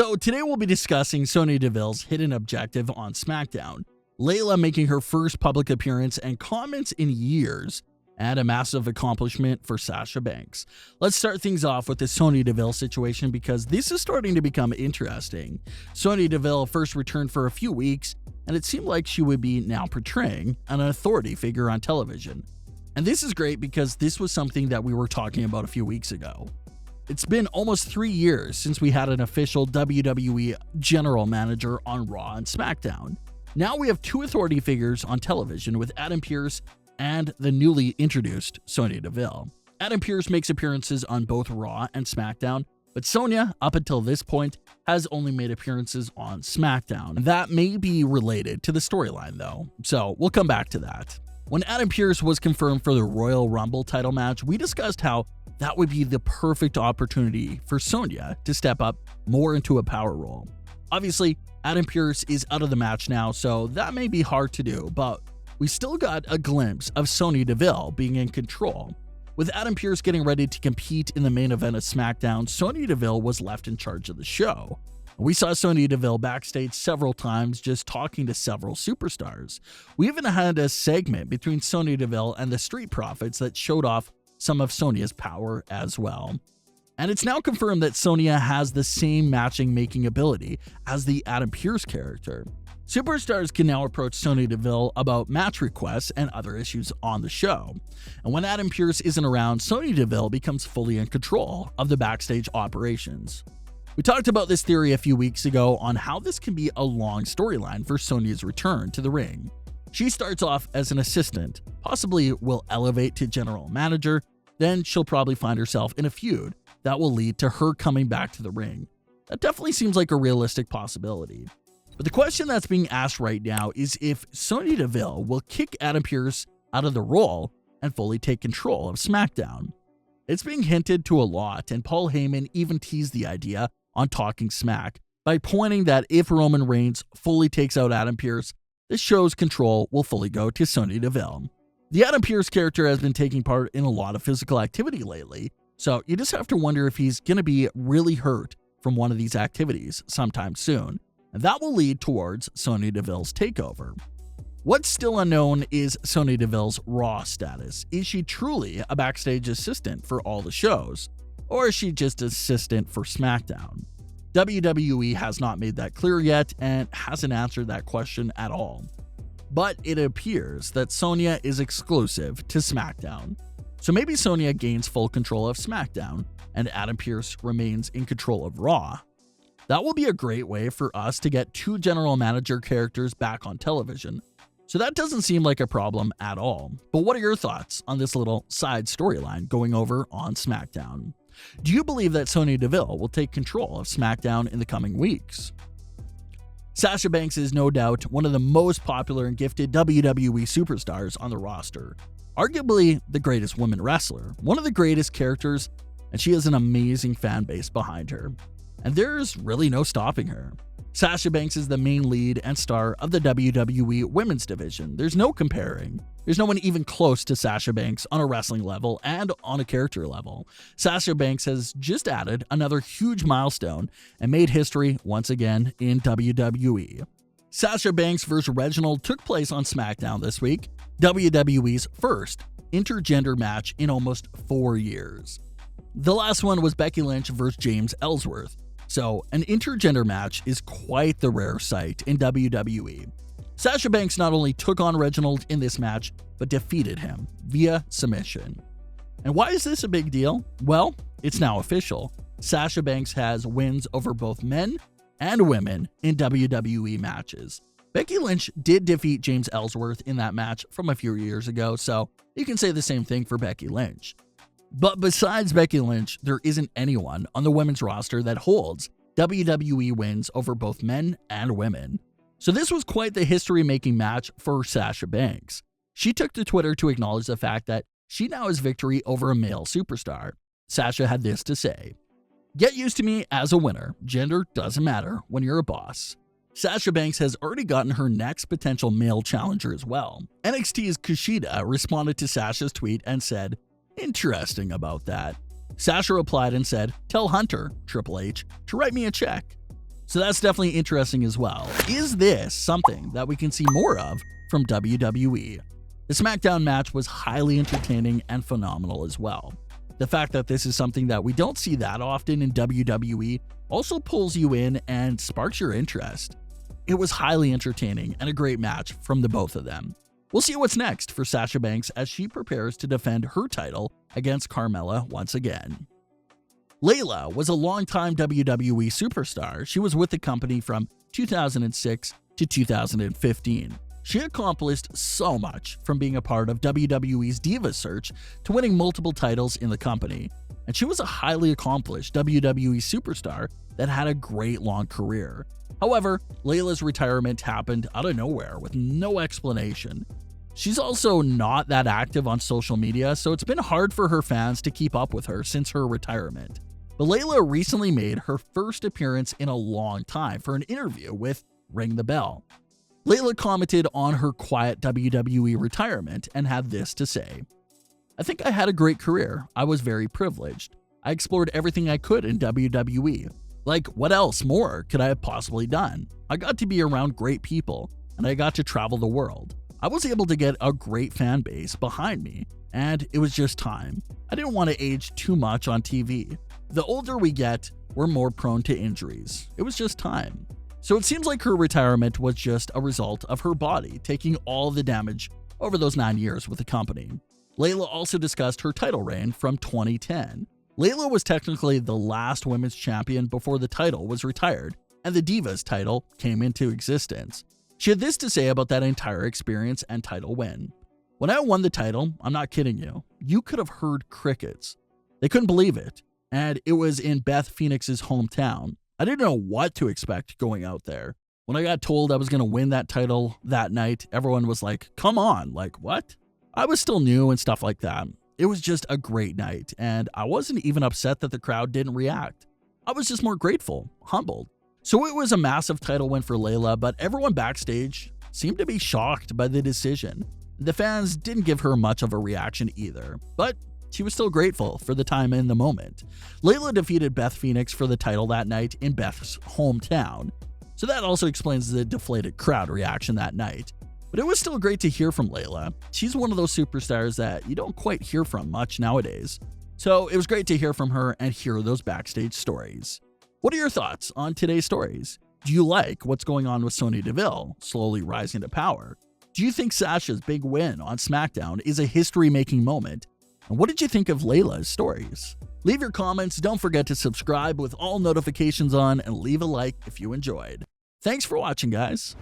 So today we'll be discussing Sonya Deville's hidden objective on Smackdown, Layla making her first public appearance and comments in years, and a massive accomplishment for Sasha Banks. Let's start things off with the Sonya Deville situation because this is starting to become interesting. Sonya Deville first returned for a few weeks, and it seemed like she would be now portraying an authority figure on television. And this is great because this was something that we were talking about a few weeks ago. It's been almost 3 years since we had an official WWE general manager on Raw and SmackDown. Now we have two authority figures on television with Adam Pearce and the newly introduced Sonya Deville. Adam Pearce makes appearances on both Raw and SmackDown, but Sonya, up until this point, has only made appearances on SmackDown. That may be related to the storyline though, so we'll come back to that. When Adam Pearce was confirmed for the Royal Rumble title match, we discussed how that would be the perfect opportunity for Sonya to step up more into a power role. Obviously, Adam Pearce is out of the match now, so that may be hard to do, but we still got a glimpse of Sonya Deville being in control. With Adam Pearce getting ready to compete in the main event of SmackDown, Sonya Deville was left in charge of the show. We saw Sonya Deville backstage several times just talking to several superstars. We even had a segment between Sonya Deville and the Street Profits that showed off some of Sonya's power as well. And it's now confirmed that Sonya has the same matching making ability as the Adam Pearce character. Superstars can now approach Sonya Deville about match requests and other issues on the show. And when Adam Pearce isn't around, Sonya Deville becomes fully in control of the backstage operations. We talked about this theory a few weeks ago on how this can be a long storyline for Sonya's return to the ring. She starts off as an assistant, possibly will elevate to general manager, then she'll probably find herself in a feud that will lead to her coming back to the ring. That definitely seems like a realistic possibility. But the question that's being asked right now is if Sonya Deville will kick Adam Pearce out of the role and fully take control of SmackDown. It's being hinted to a lot, and Paul Heyman even teased the idea on Talking Smack by pointing that if Roman Reigns fully takes out Adam Pearce, the show's control will fully go to Sonya Deville. The Adam Pearce character has been taking part in a lot of physical activity lately, so you just have to wonder if he's going to be really hurt from one of these activities sometime soon, and that will lead towards Sonya Deville's takeover. What's still unknown is Sonya Deville's Raw status. Is she truly a backstage assistant for all the shows, or is she just assistant for SmackDown? WWE has not made that clear yet and hasn't answered that question at all. But it appears that Sonya is exclusive to SmackDown. So maybe Sonya gains full control of SmackDown and Adam Pearce remains in control of Raw. That will be a great way for us to get two general manager characters back on television. So that doesn't seem like a problem at all. But what are your thoughts on this little side storyline going over on SmackDown? Do you believe that Sonya Deville will take control of SmackDown in the coming weeks? Sasha Banks is no doubt one of the most popular and gifted WWE superstars on the roster. Arguably the greatest women wrestler, one of the greatest characters, and she has an amazing fan base behind her. And there's really no stopping her. Sasha Banks is the main lead and star of the WWE Women's Division. There's no comparing. There's no one even close to Sasha Banks on a wrestling level and on a character level. Sasha Banks has just added another huge milestone and made history once again in WWE. Sasha Banks vs. Reginald took place on SmackDown this week, WWE's first intergender match in almost 4 years. The last one was Becky Lynch vs. James Ellsworth. So, an intergender match is quite the rare sight in WWE. Sasha Banks not only took on Reginald in this match, but defeated him via submission. And why is this a big deal? Well, it's now official. Sasha Banks has wins over both men and women in WWE matches. Becky Lynch did defeat James Ellsworth in that match from a few years ago, so you can say the same thing for Becky Lynch. But besides Becky Lynch, there isn't anyone on the women's roster that holds WWE wins over both men and women. So this was quite the history-making match for Sasha Banks. She took to Twitter to acknowledge the fact that she now has victory over a male superstar. Sasha had this to say: "Get used to me as a winner. Gender doesn't matter when you're a boss." Sasha Banks has already gotten her next potential male challenger as well. NXT's Kushida responded to Sasha's tweet and said, "Interesting about that." Sasha replied and said, "Tell Hunter, Triple H, to write me a check." So that's definitely interesting as well. Is this something that we can see more of from WWE? The SmackDown match was highly entertaining and phenomenal as well. The fact that this is something that we don't see that often in WWE also pulls you in and sparks your interest. It was highly entertaining and a great match from the both of them. We'll see what's next for Sasha Banks as she prepares to defend her title against Carmella once again. Layla was a longtime WWE superstar. She was with the company from 2006 to 2015. She accomplished so much, from being a part of WWE's Diva Search to winning multiple titles in the company. And she was a highly accomplished WWE superstar that had a great long career. However, Layla's retirement happened out of nowhere with no explanation. She's also not that active on social media, so it's been hard for her fans to keep up with her since her retirement. But Layla recently made her first appearance in a long time for an interview with Ring The Belle. Layla commented on her quiet WWE retirement and had this to say: "I think I had a great career. I was very privileged. I explored everything I could in WWE. Like, what else more could I have possibly done? I got to be around great people, and I got to travel the world. I was able to get a great fan base behind me, and it was just time. I didn't want to age too much on TV. The older we get, we're more prone to injuries. It was just time." So it seems like her retirement was just a result of her body taking all the damage over those 9 years with the company. Layla also discussed her title reign from 2010. Layla was technically the last women's champion before the title was retired and the Divas title came into existence. She had this to say about that entire experience and title win: "When I won the title, I'm not kidding you, you could have heard crickets. They couldn't believe it. And it was in Beth Phoenix's hometown. I didn't know what to expect going out there. When I got told I was going to win that title that night, everyone was like, come on, like what?" I was still new and stuff like that. It was just a great night, and I wasn't even upset that the crowd didn't react. I was just more grateful, humbled. So it was a massive title win for Layla, but everyone backstage seemed to be shocked by the decision. The fans didn't give her much of a reaction either, but she was still grateful for the time in the moment. Layla defeated Beth Phoenix for the title that night in Beth's hometown, so that also explains the deflated crowd reaction that night. But it was still great to hear from Layla. She's one of those superstars that you don't quite hear from much nowadays. So it was great to hear from her and hear those backstage stories. What are your thoughts on today's stories? Do you like what's going on with Sonya Deville slowly rising to power? Do you think Sasha's big win on SmackDown is a history-making moment? And what did you think of Layla's stories? Leave your comments, don't forget to subscribe with all notifications on, and leave a like if you enjoyed. Thanks for watching, guys.